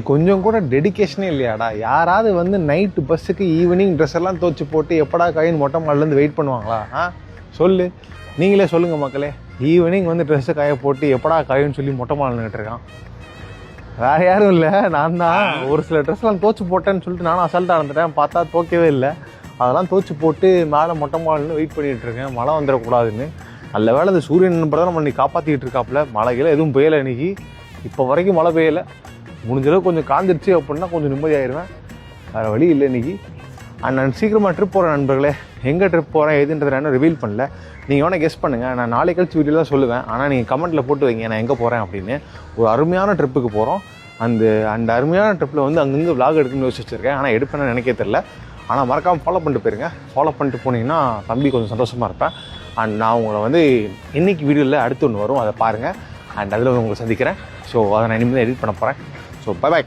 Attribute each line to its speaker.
Speaker 1: கொஞ்சம் கூட டெடிக்கேஷனே இல்லையாடா? யாராவது வந்து நைட்டு பஸ்ஸுக்கு ஈவினிங் ட்ரெஸ் எல்லாம் துவச்சி போட்டு எப்படா காயின்னு மொட்டை மாடலேருந்து வெயிட் பண்ணுவாங்களா? சொல்லு, நீங்களே சொல்லுங்கள் மக்களே. ஈவினிங் வந்து ட்ரெஸ்ஸை காய போட்டு எப்படா காயின்னு சொல்லி மொட்டை மாடல் நின்றுட்டுருக்கான். வேறு யாரும் இல்லை, நான் தான். ஒரு சில ட்ரெஸ்லாம் துவச்சி போட்டேன்னு சொல்லிட்டு நானும் அசால்ட்டாக இருந்துட்டேன். பார்த்தா துவைக்கவே இல்லை. அதெல்லாம் துவச்சி போட்டு மேலே மொட்டை மாடல்னு வெயிட் பண்ணிகிட்ருக்கேன், மழை வந்துடக்கூடாதுன்னு. நல்ல வேலை இந்த சூரியன் நம்பர் தான் நம்ம காப்பாற்றிக்கிட்டு இருக்காப்புல. மழைகள் எதுவும் பெய்யலை இன்றைக்கி. இப்போ வரைக்கும் மழை பெய்யலை. முடிஞ்சளவு கொஞ்சம் காஞ்சிருச்சு அப்படின்னா கொஞ்சம் நிம்மதியாகிடுவேன். வேறு வழி இல்லை இன்றைக்கி. நான் சீக்கிரமாக ட்ரிப் போகிறேன் நண்பர்களே. எங்கே ட்ரிப் போகிறேன் எதுன்றதை நான் ரிவீல் பண்ணல. நீங்கள் வேணால் கெஸ் பண்ணுங்கள். நான் நாளை கழிச்சு வீடியோ தான் சொல்லுவேன். ஆனால் நீங்கள் கமெண்ட்டில் போட்டு வைங்க நான் எங்கே போகிறேன் அப்படின்னு. ஒரு அருமையான ட்ரிப்புக்கு போகிறோம். அந்த அருமையான ட்ரிப்பில் வந்து அங்கங்கே விளாக் எடுக்கணும்னு யோசிச்சு வச்சுருக்கேன். ஆனால் எடுப்பேன்னு நினைக்க தெரில. ஆனால் மறக்காமல் ஃபாலோ பண்ணிட்டு போயிருங்க. ஃபாலோ பண்ணிட்டு போனீங்கன்னா தம்பி கொஞ்சம் சந்தோஷமாக இருப்பேன். அண்ட் நான் உங்களை வந்து இன்றைக்கி வீடியோவில் அடுத்து ஒன்று வரும், அதை பாருங்கள். அண்ட் அதில் உங்களை சந்திக்கிறேன். ஸோ அதை நான் இனிமேல் எடிட் பண்ண போகிறேன். So bye bye.